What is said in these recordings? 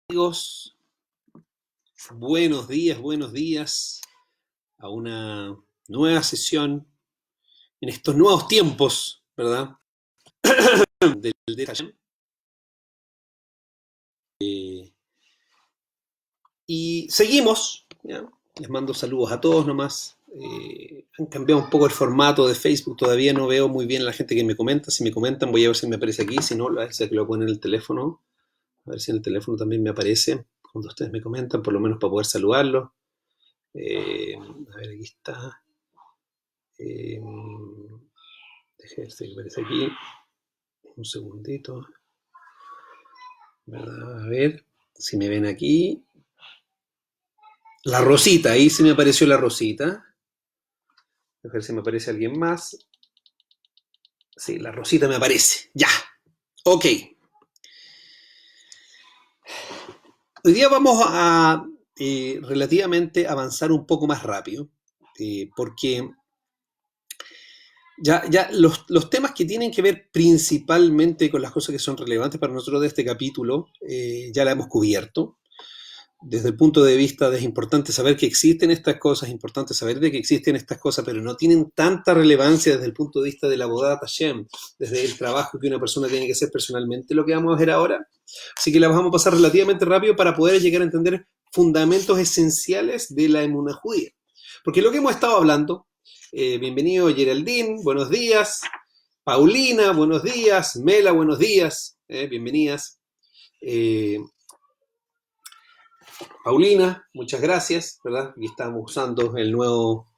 Amigos, buenos días a una nueva sesión en estos nuevos tiempos, ¿verdad? Del Hashem. Y seguimos, ¿ya? Les mando saludos a todos nomás. Han cambiado un poco el formato de Facebook, todavía no veo muy bien a la gente que me comenta. Si me comentan, voy a ver si me aparece aquí, si no, a ver si lo ponen en el teléfono. A ver si en el teléfono también me aparece cuando ustedes me comentan, por lo menos para poder saludarlos. A ver, aquí está. Déjeme ver si aparece aquí. Un segundito. ¿Verdad? A ver si me ven aquí. La Rosita, ahí sí me apareció la Rosita. A ver si me aparece alguien más. Sí, la Rosita me aparece. Ya. Ok. Hoy día vamos a relativamente avanzar un poco más rápido. Porque ya los temas que tienen que ver principalmente con las cosas que son relevantes para nosotros de este capítulo, ya la hemos cubierto. Desde el punto de vista de es importante saber que existen estas cosas, es importante saber de que existen estas cosas, pero no tienen tanta relevancia desde el punto de vista de la Avodat Hashem, desde el trabajo que una persona tiene que hacer personalmente, lo que vamos a ver ahora. Así que la vamos a pasar relativamente rápido para poder llegar a entender fundamentos esenciales de la emuná judía. Porque lo que hemos estado hablando, bienvenido Geraldine, buenos días, Paulina, buenos días, Mela, buenos días, bienvenidas. Paulina, muchas gracias, ¿verdad? Aquí estamos usando el nuevo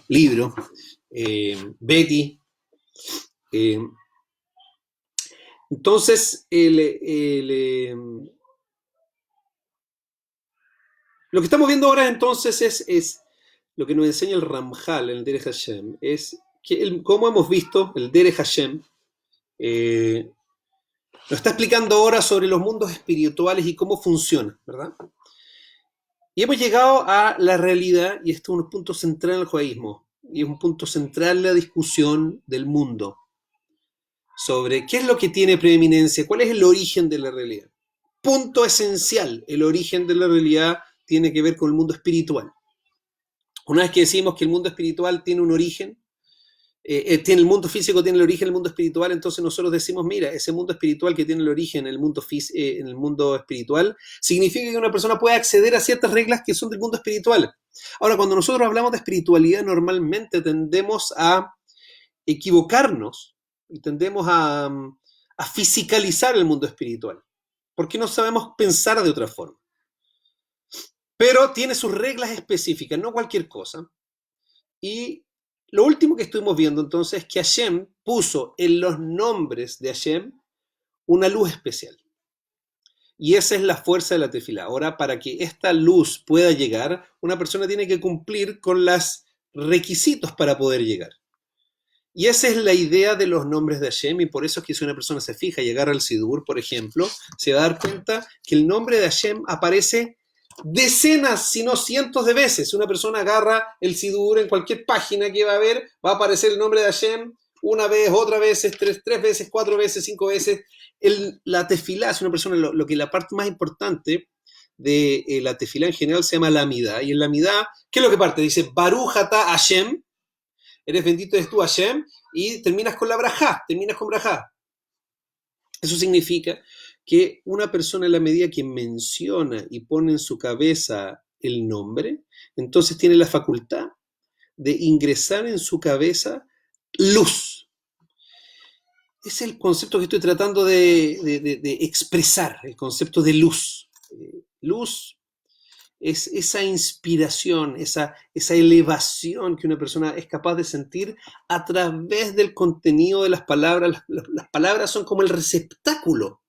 libro. Betty. Entonces, lo que estamos viendo ahora entonces es lo que nos enseña el Ramjal en el Derech Hashem, es que como hemos visto, el Derech Hashem nos está explicando ahora sobre los mundos espirituales y cómo funcionan, ¿verdad? Y hemos llegado a la realidad, y esto es un punto central del judaísmo, y es un punto central de la discusión del mundo, sobre qué es lo que tiene preeminencia, cuál es el origen de la realidad. Punto esencial, el origen de la realidad tiene que ver con el mundo espiritual. Una vez que decimos que el mundo espiritual tiene un origen, tiene el mundo físico, tiene el origen en el mundo espiritual, entonces nosotros decimos, mira, ese mundo espiritual que tiene el origen en el mundo espiritual, significa que una persona puede acceder a ciertas reglas que son del mundo espiritual. Ahora, cuando nosotros hablamos de espiritualidad, normalmente tendemos a equivocarnos y tendemos a fisicalizar el mundo espiritual, porque no sabemos pensar de otra forma. Pero tiene sus reglas específicas, no cualquier cosa. Y lo último que estuvimos viendo entonces es que Hashem puso en los nombres de Hashem una luz especial. Y esa es la fuerza de la tefilá. Ahora, para que esta luz pueda llegar, una persona tiene que cumplir con los requisitos para poder llegar. Y esa es la idea de los nombres de Hashem, y por eso es que si una persona se fija y agarra el Sidur, por ejemplo, se va a dar cuenta que el nombre de Hashem aparece decenas, si no cientos de veces. Si una persona agarra el Sidur en cualquier página que va a ver, va a aparecer el nombre de Hashem una vez, otra vez, tres veces, 4 veces, 5 veces. La tefilá es una persona, lo que la parte más importante de la tefilá en general se llama la amidá. Y en la amidá, ¿qué es lo que parte? Dice, Baruch atah Hashem, eres bendito eres tú Hashem, y terminas con la brajá, terminas con brajá. Eso significa que una persona, en la medida que menciona y pone en su cabeza el nombre, entonces tiene la facultad de ingresar en su cabeza luz. Ese es el concepto que estoy tratando de expresar, el concepto de luz. Luz es esa inspiración, esa elevación que una persona es capaz de sentir a través del contenido de las palabras. Las palabras son como el receptáculo.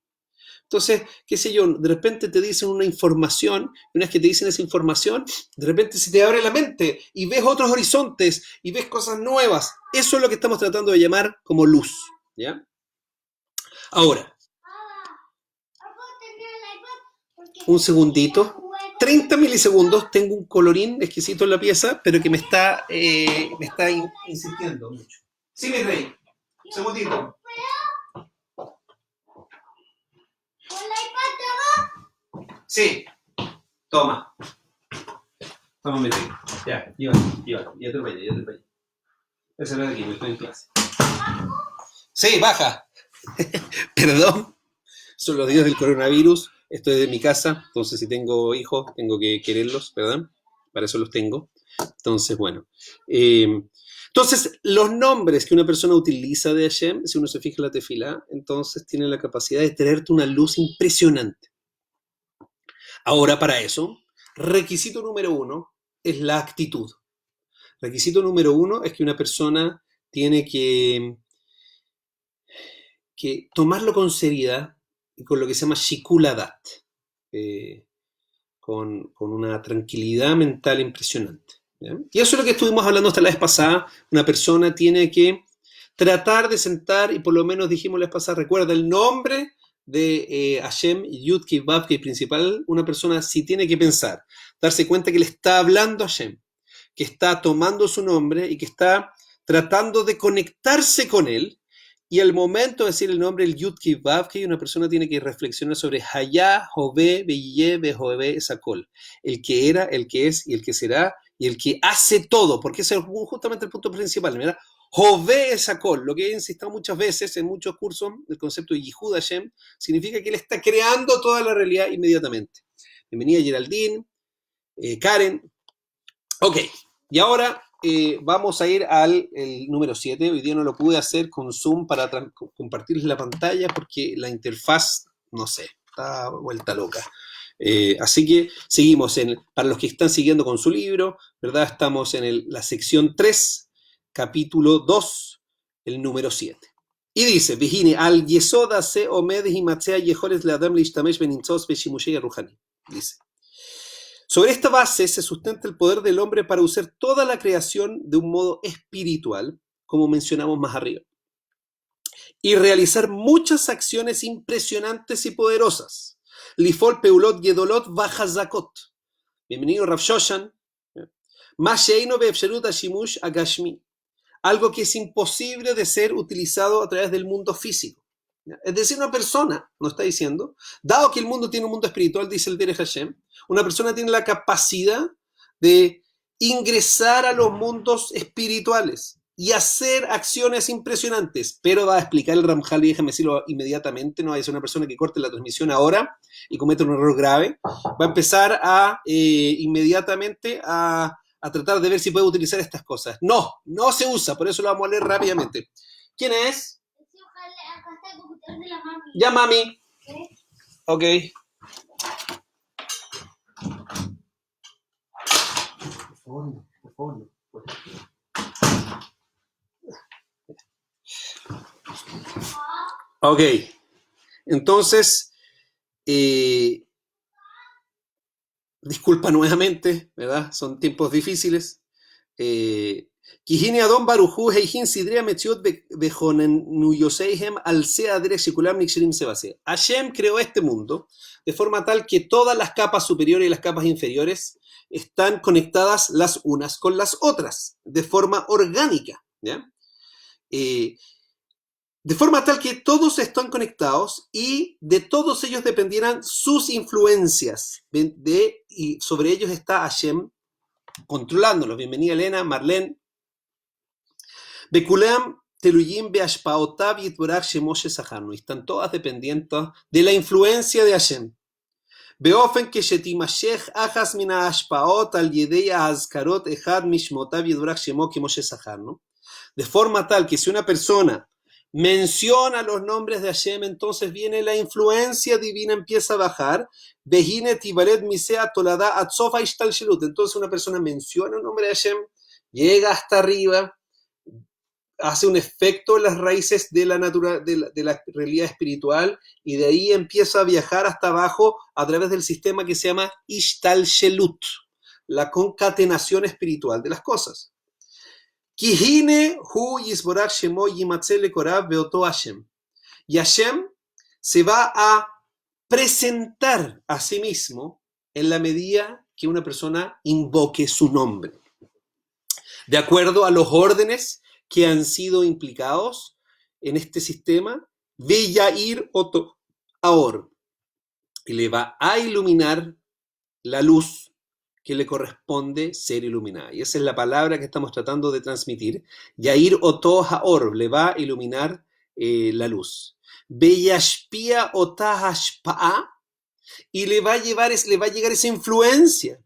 Entonces, qué sé yo, de repente te dicen una información, y una vez que te dicen esa información, de repente se te abre la mente y ves otros horizontes y ves cosas nuevas. Eso es lo que estamos tratando de llamar como luz, ¿ya? Ahora, un segundito. 30 milisegundos, tengo un colorín exquisito en la pieza, pero que me está insistiendo mucho. Sí, mi rey. Un segundito. Sí, toma. Toma, mete. Ya, llévate, ya te vayas, ya te vayas. Esa era de aquí, me estoy en clase. Sí, baja. Perdón, son los días del coronavirus. Estoy de mi casa, entonces si tengo hijos, tengo que quererlos, ¿verdad? Para eso los tengo. Entonces, bueno. Entonces, los nombres que una persona utiliza de Hashem, si uno se fija en la tefilá, entonces tienen la capacidad de traerte una luz impresionante. Ahora, para eso, requisito número uno es la actitud. Requisito número uno es que una persona tiene que tomarlo con seriedad y con lo que se llama shikuladat, con una tranquilidad mental impresionante. ¿Ya? Y eso es lo que estuvimos hablando hasta la vez pasada. Una persona tiene que tratar de sentar, y por lo menos dijimos la vez pasada, recuerda el nombre de Hashem, Yud Kei Vav Kei principal. Una persona sí tiene que pensar, darse cuenta que le está hablando a Hashem, que está tomando su nombre y que está tratando de conectarse con él. Y al momento de decir el nombre, el Yud Kei Vav Kei, una persona tiene que reflexionar sobre Hayá, Jové, Beyé, Behové, Sakol. El que era, el que es y el que será, y el que hace todo, porque ese es justamente el punto principal. ¿Verdad? Jové Sakol, lo que he insistido muchas veces en muchos cursos, el concepto de Yihud Hashem, significa que él está creando toda la realidad inmediatamente. Bienvenida Geraldine, Karen. Ok, y ahora vamos a ir al número 7. Hoy día no lo pude hacer con Zoom para compartirles la pantalla porque la interfaz, no sé, está vuelta loca. Así que seguimos, para los que están siguiendo con su libro, ¿verdad? Estamos en la sección 3, capítulo 2, el número 7. Y dice, Vihine, al yesoda se omed himatzea yeholes leadam lishtamesh benintzos beshimushei ruhani. Dice. Sobre esta base se sustenta el poder del hombre para usar toda la creación de un modo espiritual, como mencionamos más arriba, y realizar muchas acciones impresionantes y poderosas. Lifol peulot yedolot vajazakot. Bienvenido Rav Shoshan. Masheino beefsherut hashimush agashmi. Algo que es imposible de ser utilizado a través del mundo físico. Es decir, una persona, nos está diciendo, dado que el mundo tiene un mundo espiritual, dice el Derech Hashem, una persona tiene la capacidad de ingresar a los mundos espirituales y hacer acciones impresionantes, pero va a explicar el Ramjal, y déjame decirlo inmediatamente, no va a ser una persona que corte la transmisión ahora y cometa un error grave, va a empezar inmediatamente a tratar de ver si puede utilizar estas cosas. No se usa, por eso lo vamos a leer rápidamente. ¿Quién es? Ya, mami. Ok. Ok. Entonces, disculpa nuevamente, ¿verdad? Son tiempos difíciles. Kijini Adon Barujú Heijin Sidrea Metziot Bejonenuyoseihem al Sea Dere Shikulam Nikshirim Sebase. Hashem creó este mundo de forma tal que todas las capas superiores y las capas inferiores están conectadas las unas con las otras, de forma orgánica, ¿ya? De forma tal que todos están conectados y de todos ellos dependieran sus influencias, y sobre ellos está Hashem controlándolos. Bienvenida Elena, Marlene. Bekulam teluyim beashpaotav yitbarach shemoshe saharnu. Están todas dependientes de la influencia de Hashem. Beofen que shetimashech achas mina ashpaot al yedei azkarot echad mishmotav yitbarach shemo kemoshe saharnu. De forma tal que si una persona menciona los nombres de Hashem, entonces viene la influencia divina, empieza a bajar. Behine tibaret misea tolada atzofa ishtal shelut. Entonces una persona menciona el nombre de Hashem, llega hasta arriba, hace un efecto en las raíces de la realidad espiritual y de ahí empieza a viajar hasta abajo a través del sistema que se llama Ishtal Shelut, la concatenación espiritual de las cosas. Kihine hu yisborach shemo yimatze lekorav beoto Hashem. Y Hashem se va a presentar a sí mismo en la medida que una persona invoque su nombre. De acuerdo a los órdenes que han sido implicados en este sistema, Veyair Oto Ahor. y le va a iluminar la luz que le corresponde ser iluminada. Y esa es la palabra que estamos tratando de transmitir. Yair Oto Haor, le va a iluminar la luz. Beyashpia Ota Hashpa'a, y le va a llegar esa influencia.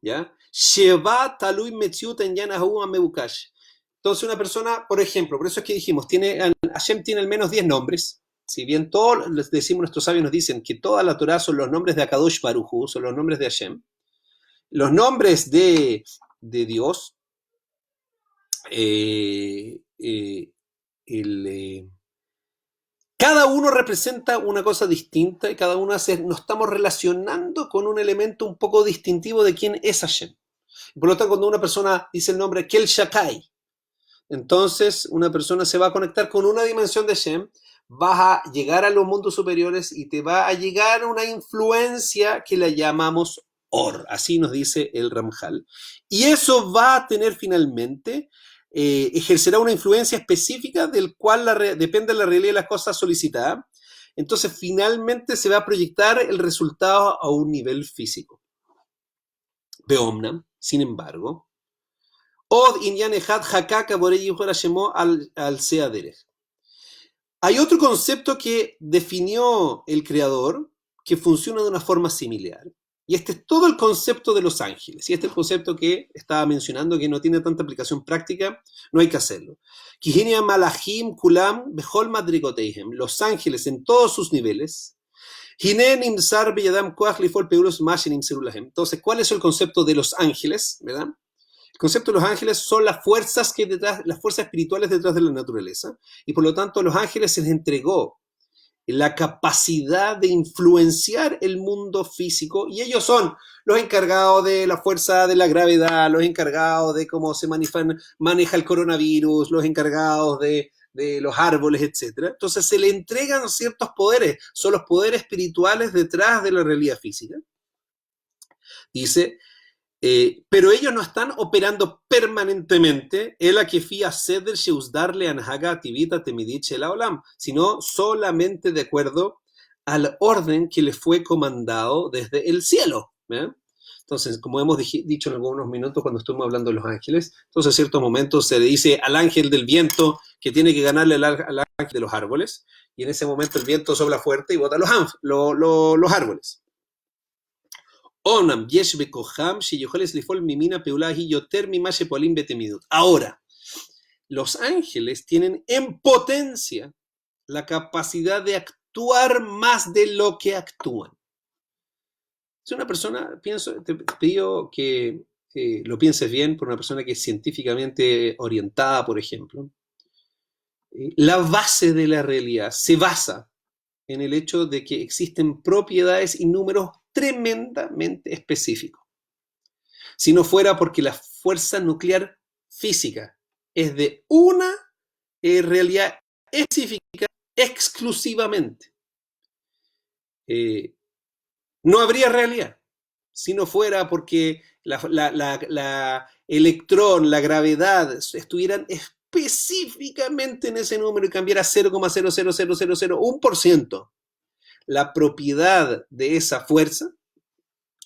¿Ya? Sheva Talui Metziut en Yanahu Amebukash. Entonces una persona, por ejemplo, por eso es que dijimos, Hashem tiene al menos 10 nombres. Si bien todos, les decimos, nuestros sabios nos dicen que toda la Torah son los nombres de Akadosh Baruj Hu, son los nombres de Hashem. Los nombres de Dios, cada uno representa una cosa distinta y cada uno nos estamos relacionando con un elemento un poco distintivo de quién es Hashem. Por lo tanto, cuando una persona dice el nombre Kel Shakai, entonces una persona se va a conectar con una dimensión de Hashem, vas a llegar a los mundos superiores y te va a llegar una influencia que la llamamos Or, así nos dice el Ramjal. Y eso va a tener finalmente, ejercerá una influencia específica del cual depende de la realidad de las cosas solicitadas. Entonces finalmente se va a proyectar el resultado a un nivel físico. Beomnam, sin embargo, Od Inyan Ejad Hakaka Borei Shemo al Seaderech. Hay otro concepto que definió el creador que funciona de una forma similar. Y este es todo el concepto de los ángeles. Y este es el concepto que estaba mencionando, que no tiene tanta aplicación práctica, no hay que hacerlo. Kihinia Malachim Kulam Behol Madrigoteihem. Los ángeles en todos sus niveles. Entonces, ¿cuál es el concepto de los ángeles? ¿Verdad? El concepto de los ángeles son las fuerzas espirituales detrás de la naturaleza, y por lo tanto a los ángeles se les entregó la capacidad de influenciar el mundo físico, y ellos son los encargados de la fuerza de la gravedad, los encargados de cómo se maneja el coronavirus, los encargados de los árboles, etc. Entonces se le entregan ciertos poderes, son los poderes espirituales detrás de la realidad física. Dice, pero ellos no están operando permanentemente, sino solamente de acuerdo al orden que les fue comandado desde el cielo. ¿eh? Entonces, como hemos dicho en algunos minutos cuando estuvimos hablando de los ángeles, entonces en ciertos momentos se le dice al ángel del viento que tiene que ganarle al ángel de los árboles, y en ese momento el viento sopla fuerte y bota los árboles. Ahora, los ángeles tienen en potencia la capacidad de actuar más de lo que actúan. Si una persona, te pido que lo pienses bien, por una persona que es científicamente orientada, por ejemplo, la base de la realidad se basa en el hecho de que existen propiedades y números tremendamente específicos. Si no fuera porque la fuerza nuclear física es de una realidad específica exclusivamente, no habría realidad. Si no fuera porque la electrón, la gravedad estuvieran específicamente en ese número y cambiara 0,00001% la propiedad de esa fuerza,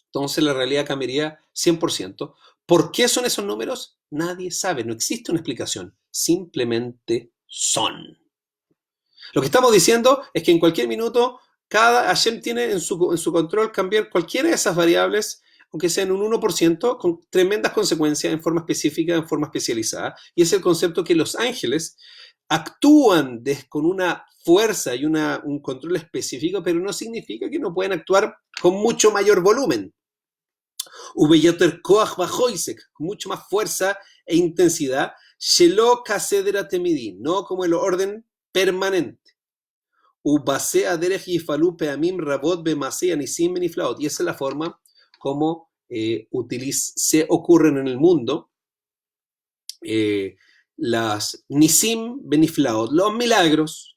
entonces la realidad cambiaría 100%. ¿Por qué son esos números? Nadie sabe, no existe una explicación, simplemente son. Lo que estamos diciendo es que en cualquier minuto Hashem tiene en su control cambiar cualquiera de esas variables, aunque sean un 1%, con tremendas consecuencias en forma específica, en forma especializada. Y es el concepto que los ángeles actúan con una fuerza y un control específico, pero no significa que no pueden actuar con mucho mayor volumen. Con mucho más fuerza e intensidad, no como el orden permanente. Y esa es la forma como se ocurren en el mundo las nisim beniflaot, los milagros.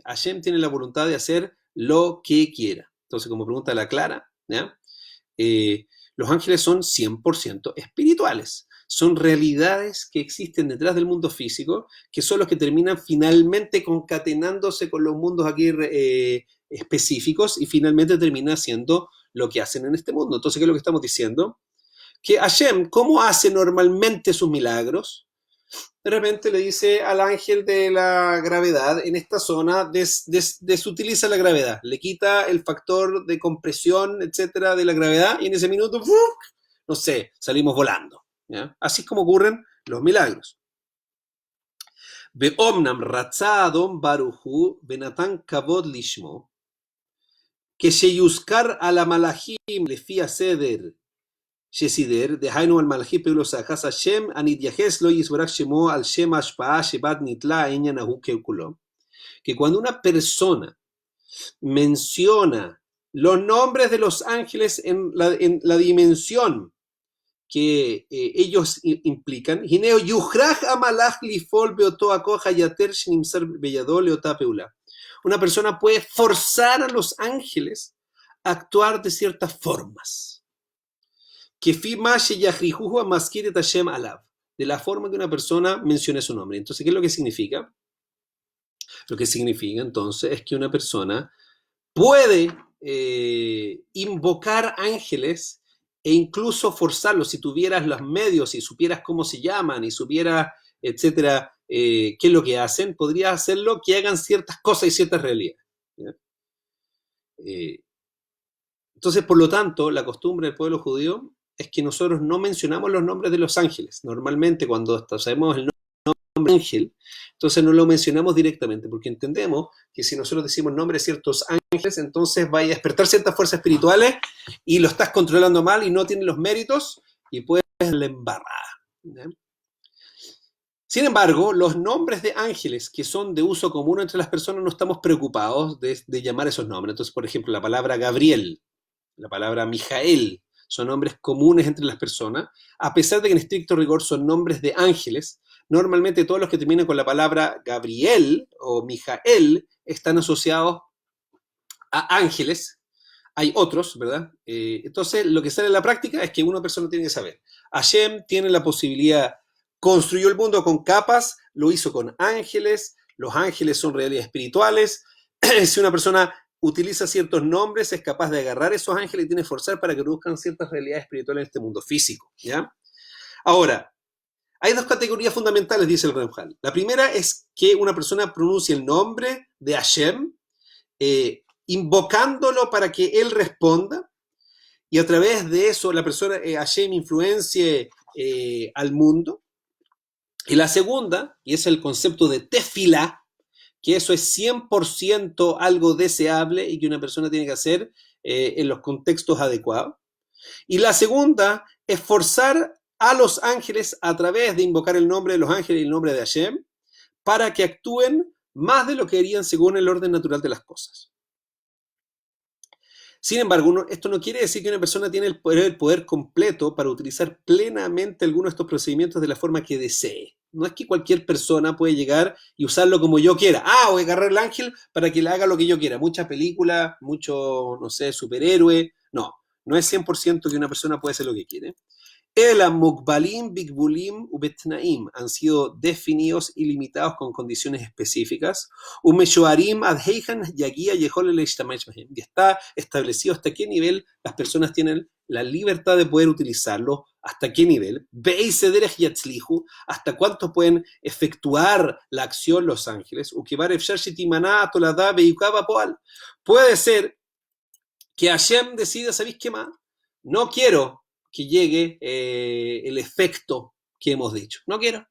Hashem tiene la voluntad de hacer lo que quiera. Entonces, como pregunta la Clara, ¿ya? Los ángeles son 100% espirituales. son realidades que existen detrás del mundo físico, que son los que terminan finalmente concatenándose con los mundos aquí específicos y finalmente termina siendo lo que hacen en este mundo. Entonces, ¿qué es lo que estamos diciendo? Que Hashem, ¿cómo hace normalmente sus milagros? De repente le dice al ángel de la gravedad, en esta zona desutiliza la gravedad, le quita el factor de compresión, etcétera, de la gravedad, y en ese minuto, ¡uf! No sé, salimos volando. ¿Ya? Así es como ocurren los milagros. Be'omnam ratzah Adon Baruchu benatan kavod lishmo, que sheyuzkar a la malachim lefi seder שסידר, דהיינו על מלאכי פעולוס היחס השם, הנתייחס לא יסברך שמו על שם ההשפעה שבת נתלה העניין ההוא ככולו. Que cuando una persona menciona los nombres de los ángeles en la dimensión que ellos implican, hineo yuhrach amalach lifol beoto akoj hayater shenimsar beyado leota peula. Una persona puede forzar a los ángeles a actuar de ciertas formas. De la forma que una persona mencione su nombre. Entonces, ¿qué es lo que significa? Lo que significa entonces es que una persona puede invocar ángeles e incluso forzarlos. Si tuvieras los medios, si supieras cómo se llaman y supieras, etcétera, qué es lo que hacen, podrías hacerlo que hagan ciertas cosas y ciertas realidades. Entonces, por lo tanto, la costumbre del pueblo judío es que nosotros no mencionamos los nombres de los ángeles. Normalmente cuando sabemos el nombre de ángel, entonces no lo mencionamos directamente, porque entendemos que si nosotros decimos nombre de ciertos ángeles, entonces vaya a despertar ciertas fuerzas espirituales y lo estás controlando mal y no tiene los méritos y puedes la embarrada. ¿Ya? Sin embargo, los nombres de ángeles que son de uso común entre las personas no estamos preocupados de llamar esos nombres. Entonces, por ejemplo, la palabra Gabriel, la palabra Mijael, son nombres comunes entre las personas, a pesar de que en estricto rigor son nombres de ángeles. Normalmente todos los que terminan con la palabra Gabriel o Mijael están asociados a ángeles. Hay otros, ¿verdad? Entonces, lo que sale en la práctica es que una persona tiene que saber. Hashem tiene la posibilidad, construyó el mundo con capas, lo hizo con ángeles, los ángeles son realidades espirituales. Si una persona utiliza ciertos nombres, es capaz de agarrar esos ángeles y tiene que forzar para que produzcan ciertas realidades espirituales en este mundo físico, ¿ya? Ahora, hay dos categorías fundamentales, dice el Ramjal. La primera es que una persona pronuncie el nombre de Hashem, invocándolo para que él responda, y a través de eso la persona, Hashem, influencie al mundo. Y la segunda, y es el concepto de tefilá, que eso es 100% algo deseable y que una persona tiene que hacer en los contextos adecuados. Y la segunda es forzar a los ángeles a través de invocar el nombre de los ángeles y el nombre de Hashem para que actúen más de lo que harían según el orden natural de las cosas. Sin embargo, esto no quiere decir que una persona tiene el poder completo para utilizar plenamente alguno de estos procedimientos de la forma que desee. No es que cualquier persona puede llegar y usarlo como yo quiera. Voy a agarrar el ángel para que le haga lo que yo quiera. Mucha película, mucho, no sé, superhéroe. No es 100% que una persona puede hacer lo que quiere. El mukbalim, bigbulim, ubetnaim han sido definidos y limitados con condiciones específicas. Umeshoarim adheijan yagia yehol y está establecido hasta qué nivel las personas tienen la libertad de poder utilizarlo, hasta qué nivel. Beisederech yatzlihu, hasta cuánto pueden efectuar la acción los ángeles. Ukibar efshar shetimaná atolada beikaba poal. Puede ser que Hashem decida, ¿sabéis qué más? No quiero que llegue el efecto que hemos dicho. No quiero.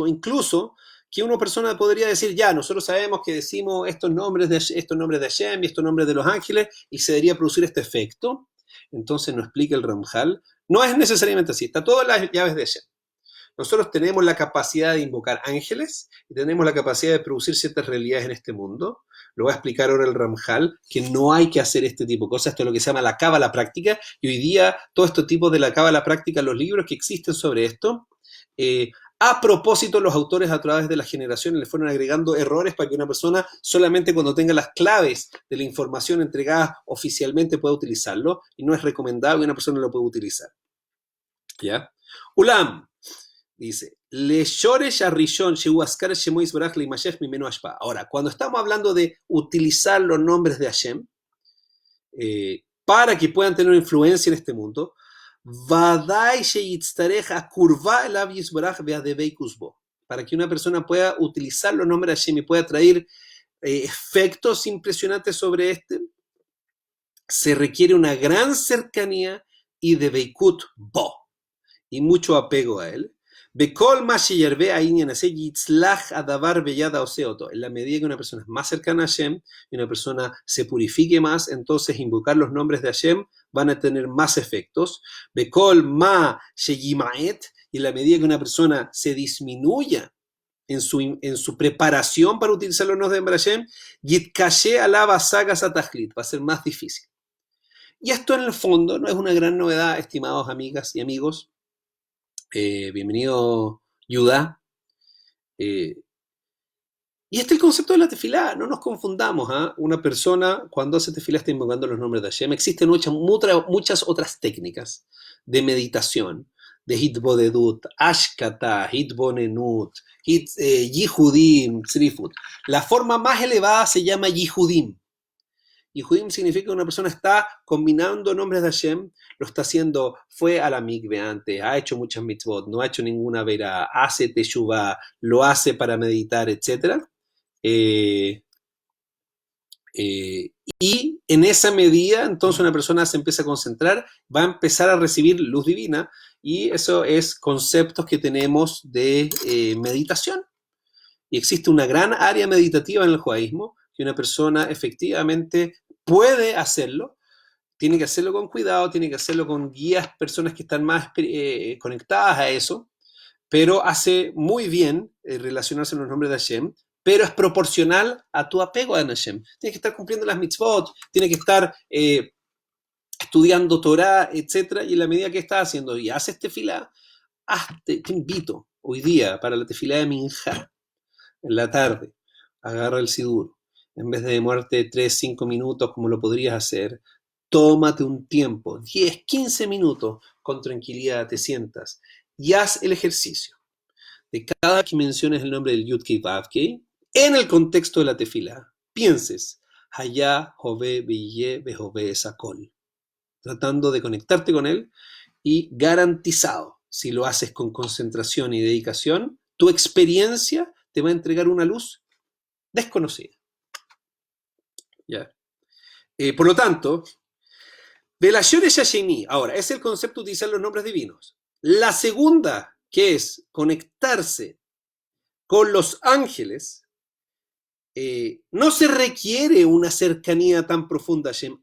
Incluso que una persona podría decir, ya, nosotros sabemos que decimos estos nombres de Hashem y estos nombres de los ángeles y se debería producir este efecto. Entonces nos explica el Ramjal, no es necesariamente así, está todas las llaves de Hashem. Nosotros tenemos la capacidad de invocar ángeles y tenemos la capacidad de producir ciertas realidades en este mundo. Lo va a explicar ahora el Ramjal, que no hay que hacer este tipo de cosas. Esto es lo que se llama la cábala práctica. Y hoy día, todo este tipo de la cábala práctica, los libros que existen sobre esto, A propósito, los autores a través de las generaciones le fueron agregando errores para que una persona solamente cuando tenga las claves de la información entregada oficialmente pueda utilizarlo, y no es recomendable que una persona lo pueda utilizar. ¿Ya? Ulam dice, ahora, cuando estamos hablando de utilizar los nombres de Hashem para que puedan tener influencia en este mundo, para que una persona pueda utilizar los nombres de Hashem y pueda traer efectos impresionantes sobre este, se requiere una gran cercanía y de Beikut Bo, y mucho apego a él. En la medida que una persona es más cercana a Hashem y una persona se purifique más, entonces invocar los nombres de Hashem van a tener más efectos. Y en la medida que una persona se disminuya en su preparación para utilizar los nombres de Hashem, va a ser más difícil. Y esto en el fondo no es una gran novedad, estimados amigas y amigos. Bienvenido, Yudá. Y este es el concepto de la tefilá, no nos confundamos. Una persona cuando hace tefilá está invocando los nombres de Hashem. Existen muchas otras técnicas de meditación, de hitbodedut, ashkata, hitbonenut, yihudim, tzrifut. La forma más elevada se llama yihudim. Yihudim significa que una persona está combinando nombres de Hashem, lo está haciendo, fue a la mikve antes, ha hecho muchas mitzvot, no ha hecho ninguna vera, hace teshuvah, lo hace para meditar, etc. Y en esa medida, entonces una persona se empieza a concentrar, va a empezar a recibir luz divina, y eso es conceptos que tenemos de meditación. Y existe una gran área meditativa en el judaísmo, que una persona efectivamente puede hacerlo, tiene que hacerlo con cuidado, tiene que hacerlo con guías, personas que están más conectadas a eso, pero hace muy bien relacionarse con los nombres de Hashem, pero es proporcional a tu apego a Hashem. Tienes que estar cumpliendo las mitzvot, tienes que estar estudiando Torah, etc. Y en la medida que estás haciendo y haces tefilá, te invito hoy día para la tefilá de Minjá, en la tarde, agarra el sidur. En vez de demorarte 3-5 minutos como lo podrías hacer, tómate un tiempo, 10-15 minutos, con tranquilidad te sientas y haz el ejercicio de cada vez que menciones el nombre del Yud-Kei Vav-Kei, en el contexto de la tefilá, pienses Hayá, Jové, Billé, Behové, Sakol, tratando de conectarte con él, y garantizado, si lo haces con concentración y dedicación, tu experiencia te va a entregar una luz desconocida. ¿Ya? Por lo tanto, Velashore Shasheni, ahora, es el concepto de utilizar los nombres divinos. La segunda, que es conectarse con los ángeles, no se requiere una cercanía tan profunda a Hashem.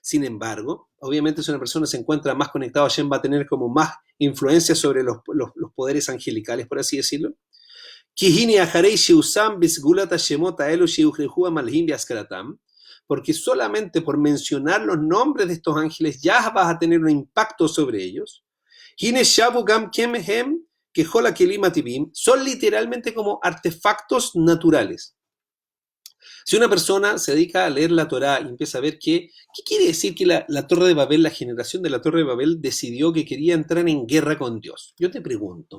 Sin embargo, obviamente si una persona se encuentra más conectada a Hashem, va a tener como más influencia sobre los poderes angelicales, por así decirlo. Porque solamente por mencionar los nombres de estos ángeles ya vas a tener un impacto sobre ellos. Son literalmente como artefactos naturales. Si una persona se dedica a leer la Torá y empieza a ver ¿qué quiere decir que la Torre de Babel, la generación de la Torre de Babel, decidió que quería entrar en guerra con Dios? Yo te pregunto,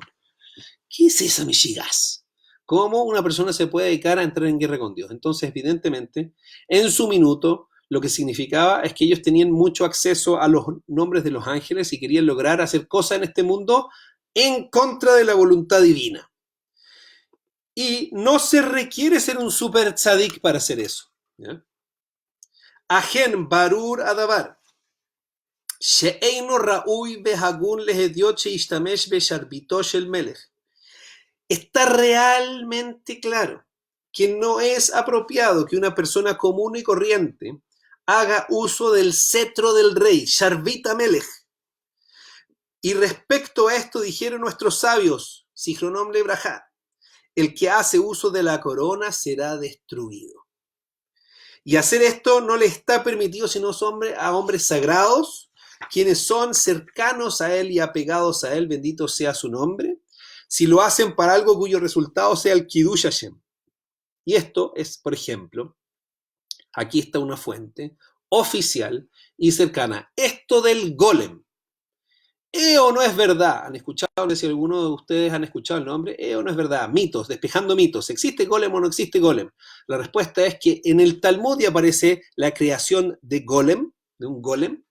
¿qué es esa Meshigas? ¿Cómo una persona se puede dedicar a entrar en guerra con Dios? Entonces, evidentemente, en su minuto, lo que significaba es que ellos tenían mucho acceso a los nombres de los ángeles y querían lograr hacer cosas en este mundo en contra de la voluntad divina. Y no se requiere ser un super tzadik para hacer eso. Ajen barur adavar. She'eino ra'uy behagun lehediot sheishtamesh besharbito shel melech. Está realmente claro que no es apropiado que una persona común y corriente haga uso del cetro del rey, Sharbit Amelech. Y respecto a esto dijeron nuestros sabios, Sichronom Lebrajá, el que hace uso de la corona será destruido. Y hacer esto no le está permitido sino a hombres sagrados quienes son cercanos a Él y apegados a Él, bendito sea su nombre, si lo hacen para algo cuyo resultado sea el Kiddush Hashem. Y esto es, por ejemplo, aquí está una fuente oficial y cercana. Esto del golem. ¿O no es verdad? ¿Han escuchado? No sé si alguno de ustedes han escuchado el nombre. ¿O no es verdad? Mitos, despejando mitos. ¿Existe golem o no existe golem? La respuesta es que en el Talmud aparece la creación de golem, de un golem,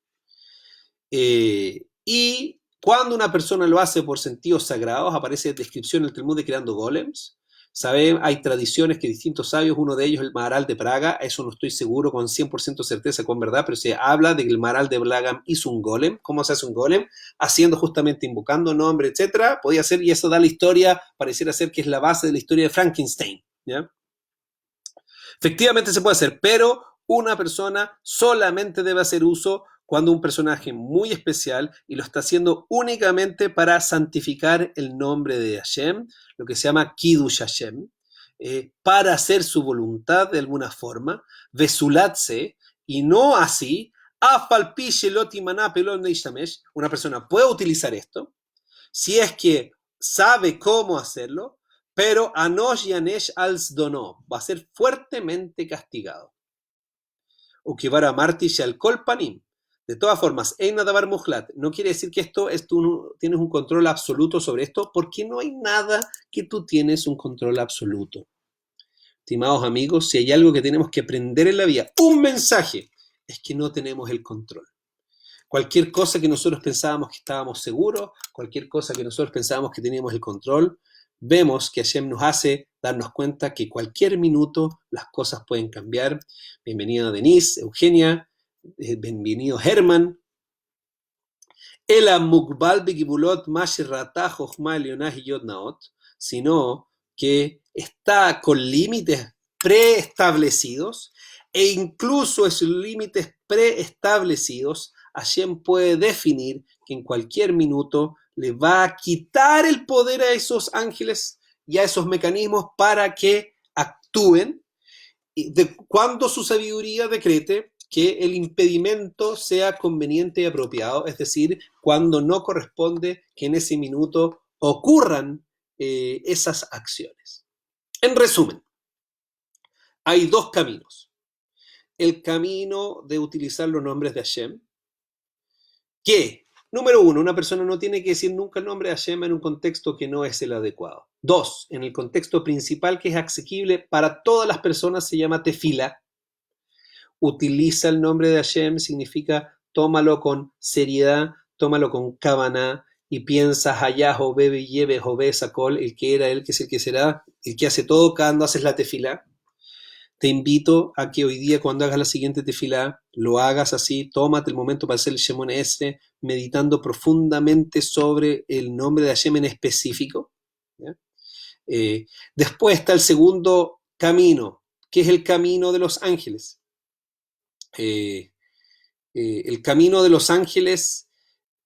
y cuando una persona lo hace por sentidos sagrados, aparece descripción en el Talmud de creando golems. ¿Saben? Hay tradiciones que distintos sabios, uno de ellos el Maharal de Praga, eso no estoy seguro con 100% certeza con verdad, pero se habla de que el Maharal de Praga hizo un golem. ¿Cómo se hace un golem? Haciendo justamente, invocando nombre, etcétera. Podía ser, y eso da la historia, pareciera ser que es la base de la historia de Frankenstein, ¿ya? Efectivamente se puede hacer, pero una persona solamente debe hacer uso cuando un personaje muy especial y lo está haciendo únicamente para santificar el nombre de Hashem, lo que se llama Kiddush Hashem, para hacer su voluntad de alguna forma, Vesulatse, y no así, Afalpi Shelot Imaná Pelon Neishamesh, una persona puede utilizar esto, si es que sabe cómo hacerlo, pero Anosh Yanesh als Dono va a ser fuertemente castigado. Ukivara Marti Shal Kolpanim. De todas formas, Eina Davar Muhlat no quiere decir que esto es tú tienes un control absoluto sobre esto, porque no hay nada que tú tienes un control absoluto. Estimados amigos, si hay algo que tenemos que aprender en la vida, un mensaje, es que no tenemos el control. Cualquier cosa que nosotros pensábamos que estábamos seguros, cualquier cosa que nosotros pensábamos que teníamos el control, vemos que Hashem nos hace darnos cuenta que cualquier minuto las cosas pueden cambiar. Bienvenido Denise, Eugenia, bienvenido Herman. Ela Mukbal Begibulot Mashirratah Jochma Elionah y Yod Naot, sino que está con límites preestablecidos e incluso esos límites preestablecidos Hashem puede definir que en cualquier minuto le va a quitar el poder a esos ángeles y a esos mecanismos para que actúen cuando su sabiduría decrete que el impedimento sea conveniente y apropiado, es decir, cuando no corresponde que en ese minuto ocurran esas acciones. En resumen, hay dos caminos. El camino de utilizar los nombres de Hashem, que, número uno, una persona no tiene que decir nunca el nombre de Hashem en un contexto que no es el adecuado. Dos, en el contexto principal que es asequible para todas las personas se llama tefila. Utiliza el nombre de Hashem significa tómalo con seriedad, tómalo con cábana y piensa Hayah, Jobebe, Yebe, Jobe, Sakol, el que era, el que es el que será, el que hace todo cuando haces la tefila. Te invito a que hoy día cuando hagas la siguiente tefilá, lo hagas así, tómate el momento para hacer el Shemon Esre, meditando profundamente sobre el nombre de Hashem en específico. Después está el segundo camino, que es el camino de los ángeles. El camino de los ángeles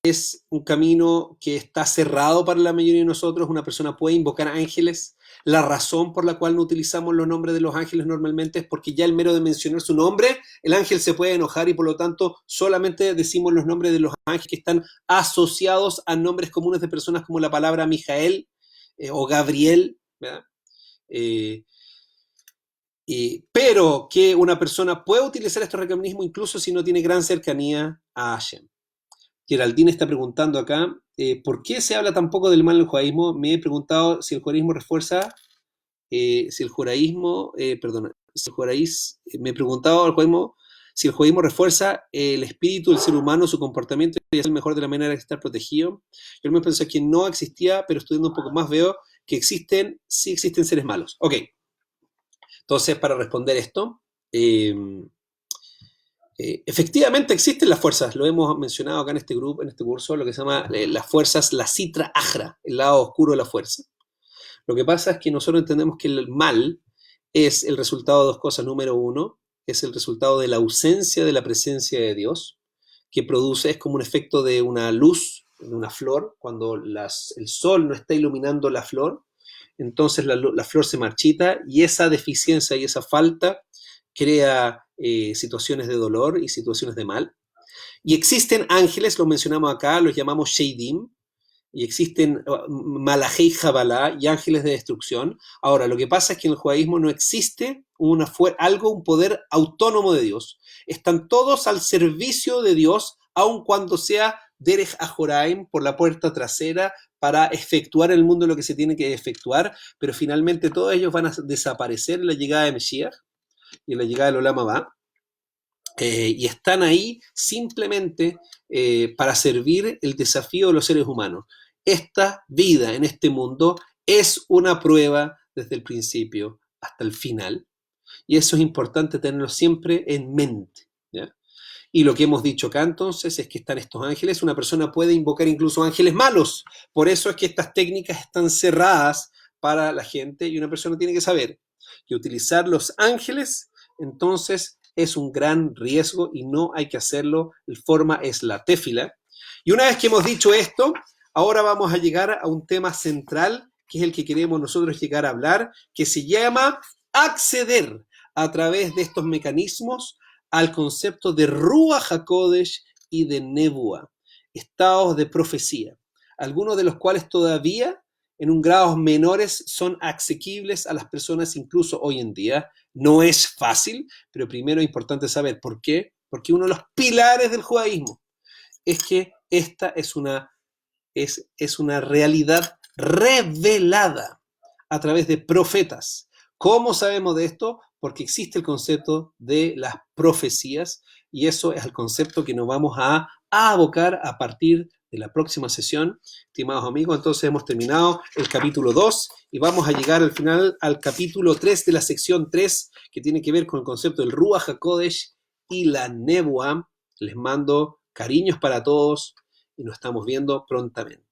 es un camino que está cerrado para la mayoría de nosotros. Una persona puede invocar ángeles. La razón por la cual no utilizamos los nombres de los ángeles normalmente es porque ya el mero de mencionar su nombre, el ángel se puede enojar y por lo tanto solamente decimos los nombres de los ángeles que están asociados a nombres comunes de personas como la palabra Mijael o Gabriel, ¿verdad? Pero que una persona puede utilizar estos mecanismos incluso si no tiene gran cercanía a Hashem. Geraldine está preguntando acá, ¿por qué se habla tan poco del mal en el judaísmo? Me he preguntado si el judaísmo refuerza, me he preguntado al judaísmo si el judaísmo refuerza el espíritu del ser humano, su comportamiento y es el mejor de la manera de estar protegido. Yo me pensé que no existía, pero estudiando un poco más veo que sí existen seres malos. Ok, entonces para responder esto, efectivamente existen las fuerzas, lo hemos mencionado acá en este grupo, en este curso, lo que se llama las fuerzas, la Sitra Ajra, el lado oscuro de la fuerza. Lo que pasa es que nosotros entendemos que el mal es el resultado de dos cosas. Número uno, es el resultado de la ausencia de la presencia de Dios, que produce, es como un efecto de una luz, de una flor, cuando el sol no está iluminando la flor, entonces la flor se marchita y esa deficiencia y esa falta crea situaciones de dolor y situaciones de mal. Y existen ángeles, lo mencionamos acá, los llamamos Sheidim, y existen Malachei Jabalá y ángeles de destrucción. Ahora, lo que pasa es que en el judaísmo no existe un poder autónomo de Dios. Están todos al servicio de Dios, aun cuando sea Derech Ajoraim, por la puerta trasera, para efectuar en el mundo lo que se tiene que efectuar, pero finalmente todos ellos van a desaparecer en la llegada de Mesías y en la llegada del Olam Abba. Y están ahí simplemente para servir el desafío de los seres humanos. Esta vida en este mundo es una prueba desde el principio hasta el final. Y eso es importante tenerlo siempre en mente, ¿ya? Y lo que hemos dicho acá entonces es que están estos ángeles. Una persona puede invocar incluso ángeles malos. Por eso es que estas técnicas están cerradas para la gente y una persona tiene que saber que utilizar los ángeles entonces es un gran riesgo y no hay que hacerlo. La forma es la téfila. Y una vez que hemos dicho esto, ahora vamos a llegar a un tema central, que es el que queremos nosotros llegar a hablar, que se llama acceder a través de estos mecanismos al concepto de Ruach HaKodesh y de Nebua, estados de profecía, algunos de los cuales todavía en un grado menores son asequibles a las personas incluso hoy en día. No es fácil, pero primero es importante saber por qué. Porque uno de los pilares del judaísmo es que esta es una realidad revelada a través de profetas. ¿Cómo sabemos de esto? Porque existe el concepto de las profecías y eso es el concepto que nos vamos a abocar a partir de la próxima sesión. Estimados amigos, entonces hemos terminado el capítulo 2 y vamos a llegar al final al capítulo 3 de la sección 3, que tiene que ver con el concepto del Ruach HaKodesh y la Nebua. Les mando cariños para todos y nos estamos viendo prontamente.